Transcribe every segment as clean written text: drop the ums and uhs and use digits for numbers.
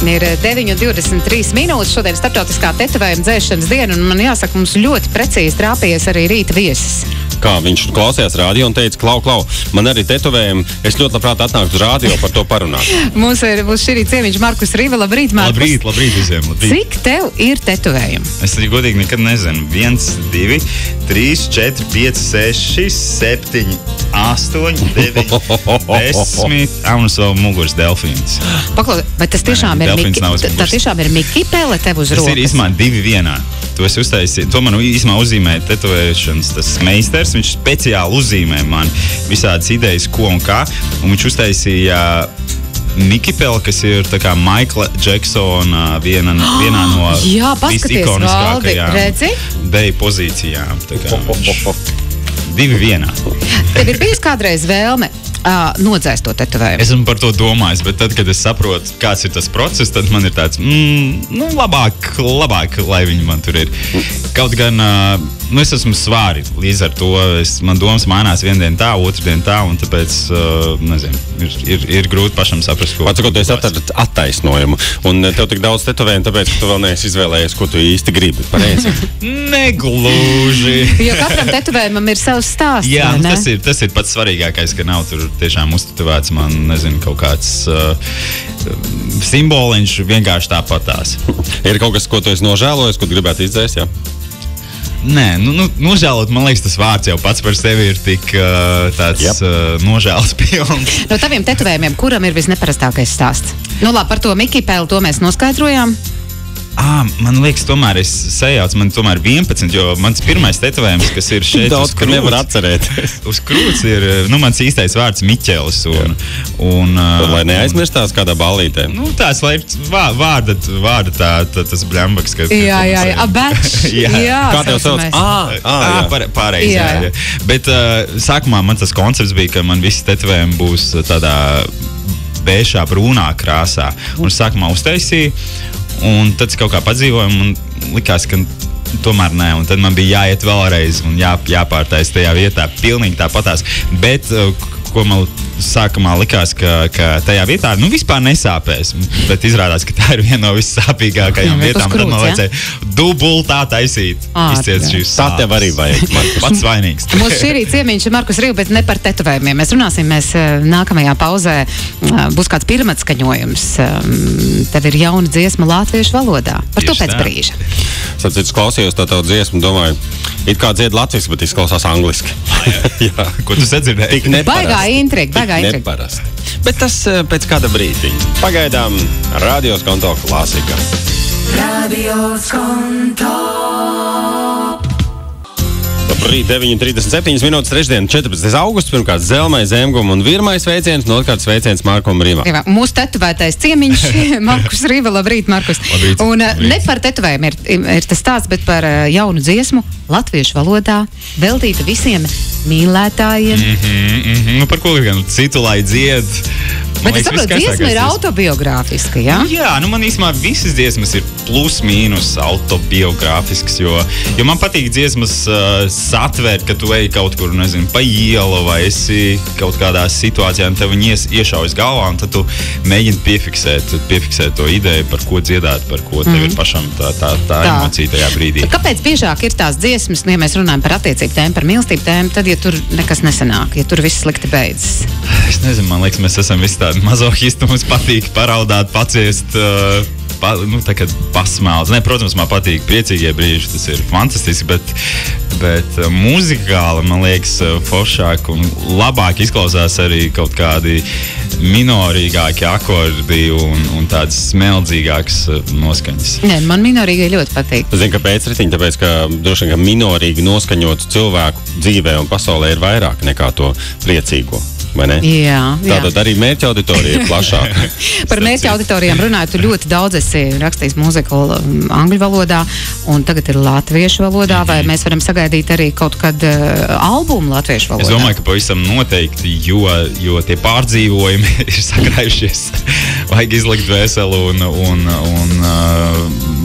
Ir 9:23 minūtes, šodien starptautiskā tetovējuma dzēšanas diena, un man jāsaka, mums ļoti precīzi trāpījies arī rīta viesis. Kā viņš klausījās radio un teica, klau, man arī tetovējumi, es ļoti labprāt atnāktu uz radio par to parunāt. Mums šī rīt ciemiņš Markus Riva. Labrīt, Markus. Labrīt visiem. Labrīt. Cik tev ir tetovējumi? Es godīgi nekad nezinu. 1, 2, 3, 4, 5, 6, 7, 8, 9, 10, un uz vēl muguras delfīns. Paklaus, vai tas tiešām ir Miki Pele tev uz rokas? Tas ir īsumā 2 vienā. To es uztaisīju. To man īsumā uzzīmēja tetovēšanas tas meistars. Viņš speciāli uzzīmē man visādas idejas, ko un kā. Un viņš uztaisīja Miki Pele, kas ir tā kā Maikla Džeksona vienā no visikoniskākajām deju pozīcijām. Tā kā 2 vienā. Tev ir bijis kādreiz vēlme nodzēst to tetovējumu? Es esmu par to domājis, bet tad, kad es saprotu, kāds ir tas process, tad man ir tāds, labāk, lai viņi man tur ir. Kaut gan, es esmu svāri, līdz ar to man domas mainās vienu dienu tā, otru dienu tā, un tāpēc, nezinu, ir grūti pašam saprast, ko. Atsakot, es atradu attaisnojumu, un tev tik daudz tetovējumu, tāpēc, ka tu vēl neesi izvēlējies, ko tu īsti gribi, pareizi? Negluži. Jo katram tetovējumam ir savs stāsts, jā, ne? Tas ir pats svarīgākais, ka nav tur tiešām uztetovēts man, nezinu, kaut kāds simboliņš vienkārši tāpatās. Ir kaut kas, ko tu esi nožēlojis, ko tu gribētu izdzēst, jā? Nē, nožēlot, man liekas, tas vārds jau pats par sevi ir tik tāds nožēlas pilns. No taviem tetovējumiem, kuram ir visneparastākais stāsts? Labi, par to Miki Peli, to mēs noskaidrojām. Man liekas, tomēr es sajaucu, man tomēr 11, jo mans pirmais tetovējums, kas ir šeit daudz, uz krūts, nevar atcerēt. Uz krūts ir, mans īstais vārds Miķelis, un lai neaizmirstās kādā ballītē. Tās, lai vārda tas bļambaks, kas... Jā, abečs. Jā, kā tev sauc? Pareizi, jā. Bet sākumā man tas koncepts bija, ka man visi tetovējumi būs tādā bēšā, brūnā krāsā. Un sākumā uztaisīju, un tad es kaut kā padzīvoju, un likās, ka tomēr nē, un tad man bija jāiet vēlreiz un jāpārtais tajā vietā, pilnīgi tāpatās. Bet, ko man sākumā likās, ka tajā vietā, vispār nesāpēs, bet izrādās, ka tā ir viena no vissāpīgākajām vietām, tad man vajadzēja dubultā taisīt, izciet šīs sāpes. Tā tev arī vajag, Markus. Pats vainīgs. Mūsu šī rīt ciemiņš ir Markus Riva, bet ne par tetovējumiem. Mēs runāsim, nākamajā pauzē būs kāds pirmatskaņojums. Tev ir jauna dziesma latviešu valodā. Par to pēc brīža. Sapcīt, es klausījos tā tavu dziesmu, domāju, it kā dzied latviski, bet izklausās angliski. Jā. Ko tu sadzirdēji? Tik neparasti. Baigā intriga. Neparasti. Bet tas pēc kāda brīdiņa. Pagaidām Radio Skonto klasika. Radio Skonto. Labrīt, 9:37 minūtes, trešdien, 14. augusts, pirmkārt Zelmai, Zemgum un Virmai sveiciens, un otrkārt sveiciens Markom Rivam. Mūsu tetovētais ciemiņš, Markus Riva. Labrīt, Markus. Labrīt. Un ne par tetovējumu ir tas stāsts, bet par jaunu dziesmu latviešu valodā, veltīta visiem mīlētājiem. Par ko gan citu lai dzied? Bet es saprotu, dziesma ir autobiogrāfiska, jā? Jā, man īsumā visas dziesmas ir plus mīnus autobiogrāfiskas, jo man patīk dziesmas satvērt, ka tu ej kaut kur, nezinu, pa ielu vai esi kaut kādā situācijā un tev viņi iešaujas galvā, un tad tu mēģini piefiksēt to ideju, par ko dziedāt, par ko tev ir pašam tā emocija tajā brīdī. Kāpēc biežāk ir tās dziesmas, ja mēs runājam par attiecību tēmu, par mīlestību tēmu, tad, ja tur nekas nesanāk, ja tur viss slikti beidzas? Es nezinu, man liekas, mēs esam visi tādi mazohisti, mums patīk paraudāt, paciest, tā kā pasmēlts. Protams, man patīk priecīgie brīži, tas ir fantastiski, bet muzikāli, man liekas, foršāk un labāk izklausās arī kaut kādi minorīgāki akordi un tādas smeldzīgākas noskaņas. Nē, man minorīgai ļoti patīk. Es zinu, kāpēc, Ritiņ, tāpēc, ka droši vien, ka minorīgi noskaņotu cilvēku dzīvē un pasaulē ir vairāk nekā to priecīgo. Vai ne? Jā. Tātad arī mērķa auditorija ir plašāka. Par mērķa auditorijām runājot, tu ļoti daudz esi rakstījis mūziku angļu valodā, un tagad ir latviešu valodā, vai mēs varam sagaidīt arī kaut kad albumu latviešu valodā? Es domāju, ka pavisam noteikti, jo tie pārdzīvojumi ir sakrājušies. Vajag izlikt veselu un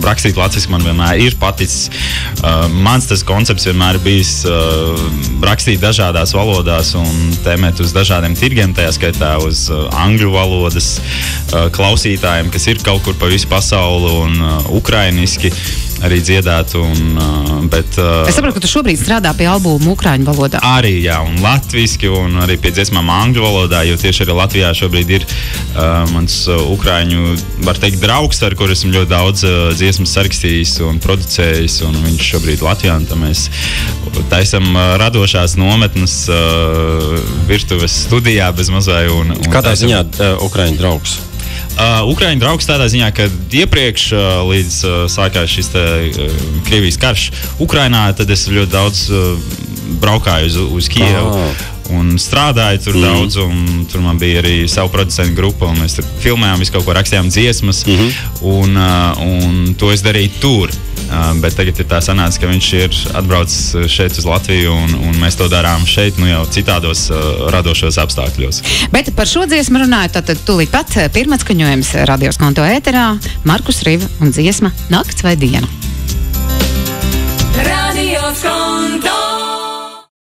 rakstīt latviski man vienmēr ir paticis. Mans tas koncepts vienmēr ir bijis rakstīt dažādās valodās un tēmēt uz dažādiem tirgiem, tajā skaitā uz angļu valodas klausītājiem, kas ir kaut kur pa visu pasauli un ukrainiski arī dziedāt. Es saprotu, ka tu šobrīd strādā pie albuma ukraiņu valodā. Arī, jā, un latviski, un arī pie dziesmām angļu valodā, jo tieši arī Latvijā šobrīd ir mans ukraiņu, var teikt, draugs, ar kur esmu ļoti daudz dziesmas sarakstījis un producējis, un viņš šobrīd Latvijā, un tā mēs taisam radošās nometnes virtuves studijā bez mazai. Kādā ziņā ukraiņu draugs? Ukraiņu draugs tādā ziņā, ka iepriekš līdz sākās šis Krievijas karš Ukrainā, tad es ļoti daudz braukāju uz Kijevu un strādāju tur daudz, un tur man bija arī savu producentu grupa, un mēs tur filmējām, visu kaut ko rakstījām dziesmas, un to es darīju tur. Bet tagad ir tā sanāca, ka viņš ir atbraucis šeit uz Latviju, un mēs to darām šeit, jau citādos radošos apstākļos. Bet par šo dziesmu runājot, tad tūlīt pat pirmatskaņojums Radios Konto ēterā, Markus Riva un dziesma Nakts vai diena.